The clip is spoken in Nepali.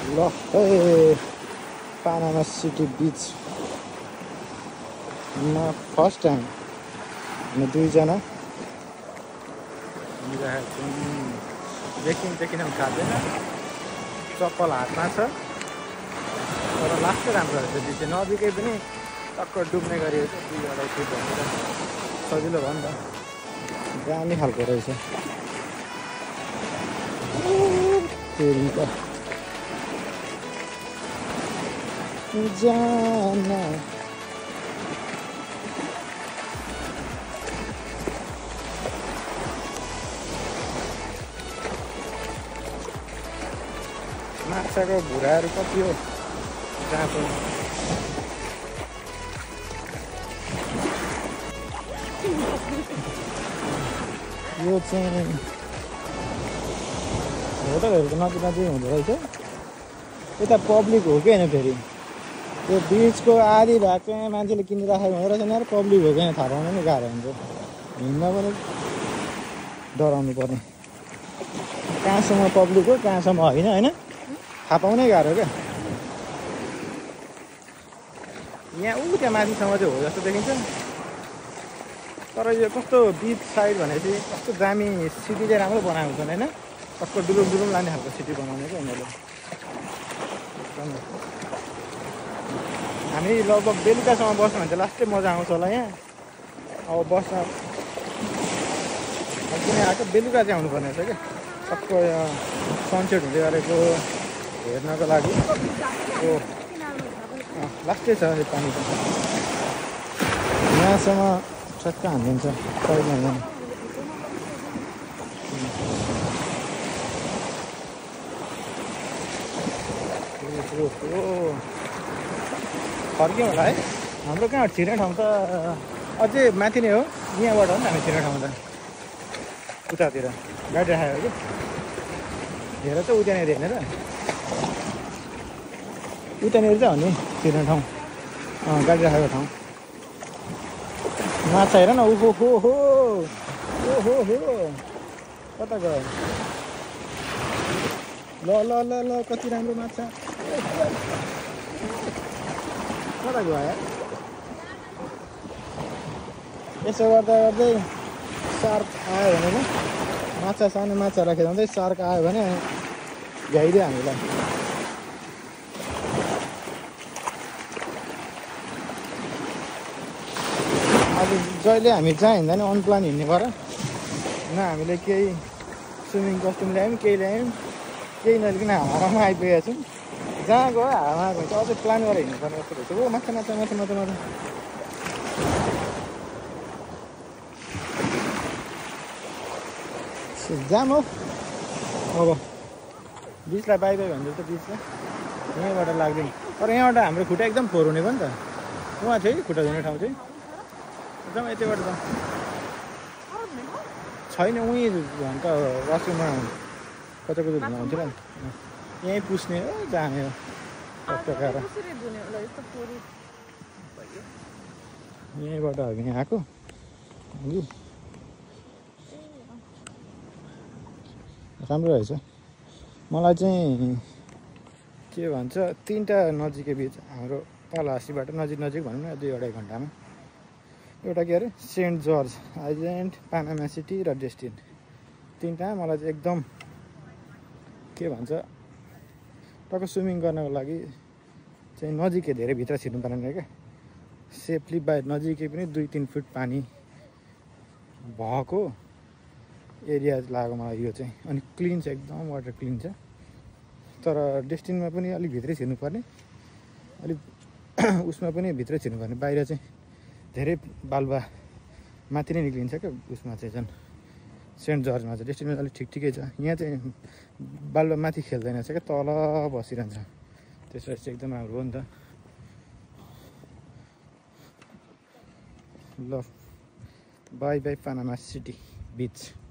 ल पानामा सिटी बिचमा फर्स्ट टाइम हामी दुईजना हिँडिरहेको छौँ। देखिन्छ किन खाँदैन, चप्पल हातमा छ तर लास्टै राम्रो रहेछ। बिच नजिकै पनि टक्कर डुब्ने गरिएको छ, 2-2.5 फिट भनेर सजिलो भयो नि त। दामी खालको रहेछ। जाना माछाको भुराहरू कति हो जाँतो। यो चाहिँ होटलहरूको नजिक नजिक हुँदो रहेछ। यता पब्लिक हो कि होइन, फेरि त्यो बिचको आधी भाग चाहिँ मान्छेले किनिराखेको हुँदो रहेछ नि। यार पब्लिक हो कि होइन थाहा पाउनु नि गाह्रो हुन्छ, हिँड्न पनि डराउनु पर्ने। कहाँसम्म पब्लिक हो कहाँसम्म होइन होइन थाहा पाउनै गाह्रो क्या। यहाँ त्यहाँ माथिसम्म चाहिँ हो जस्तो देखिन्छ, तर यो कस्तो बिच साइड भनेपछि कस्तो दामी सिटी चाहिँ राम्रो बनाएको छन् होइन। टक्क डुलुम डुलुम लाने खालको सिटी बनाउने क्या उनीहरूले। हामी लगभग बेलुकासम्म बस्नु भने चाहिँ लास्टै मजा आउँछ होला यहाँ। अब बस्न किन आएको, बेलुका चाहिँ आउनुपर्ने रहेछ क्या। टक्क सनसेट हुँदै गरेको हेर्नको लागि। लास्टै छ यो पानी त, यहाँसम्म ठ्याक्क हानिदिन्छ साइडमा यहाँ। फर्क्यौँ होला है। हाम्रो कहाँ छिर्ने ठाउँ त अझै माथि नै हो, यहाँबाट हो नि हामी छिर्ने ठाउँ त। उतातिर गाडी राखेको कि हेर त उतानिर हेर्ने र उतानिर चाहिँ हो नि छिर्ने ठाउँ। गाडी राखेको ठाउँ। माछा हेर न, ओहो हो हो ओहो हो कता गयो। ल ल ल ल कति राम्रो माछा, कता गयो यार। यसो गर्दा गर्दै सार्क आयो भने नि माछा, सानो माछा राखेर जाँदै सार्क आयो भने भ्याइदियो हामीलाई। आज जहिले हामी जहाँ हिँड्दा नि अनप्लान हिँड्ने गर न। हामीले केही स्विमिङ कस्ट्युम ल्यायौँ, केही ल्यायौँ, केही नलिकन हावामा आइपुगेका छौँ। जहाँ गयो हावामा आएको हुन्छ, अझै प्लान गरेर हिँड्नुपर्ने जस्तो रहेछ। ओ माछा माछा माछा माछा माछा जाम हो। अब बिचलाई बाई बाई भन्छ त बिचलाई यहीँबाट लाग्दैन। तर यहाँबाट हाम्रो खुट्टा एकदम फोहोर हुने भयो नि त। उहाँ थियो कि खुट्टा धुने ठाउँ चाहिँ एकदम यतिबाट त छैन। उहीँ भन्छ वासरुममा कता कता धुन हुन्थ्यो नि, यहीँ पुस्ने हो जाने हो टक्काएर। यहीँबाट हो कि आएको राम्रो रहेछ। मलाई चाहिँ के भन्छ 3टा नजिकै बिच हाम्रो तलहाँसीबाट नजिक नजिक भनौँ न 2-2.5 घन्टामा। एउटा के अरे Saint George Island, Panama City र डेस्टिन। 3टा मलाई चाहिँ एकदम के भन्छ टक्क स्विमिङ गर्नको लागि चाहिँ नजिकै, धेरै भित्र छिर्नु पर्दैन क्या। सेफली बाहिर नजिकै पनि 2-3 फिट पानी भएको एरिया लाग्यो मलाई यो चाहिँ। अनि क्लिन छ एकदम, वाटर क्लिन छ। तर डेस्टिनमा पनि अलिक भित्रै छिर्नुपर्ने, अलिक उसमा पनि भित्रै छिर्नुपर्ने। बाहिर चाहिँ धेरै बालुवा माथि नै निक्लिन्छ क्या। उसमा चाहिँ झन् सेन्ट जर्जमा चाहिँ, डेस्टिनमा अलिक ठिक ठिकै छ। यहाँ चाहिँ बालुवा माथि खेल्दैन रहेछ क्या, तल बसिरहन्छ। त्यसपछि चाहिँ एकदम राम्रो हो नि त। ल बाई बाई पानामा सिटी बिच।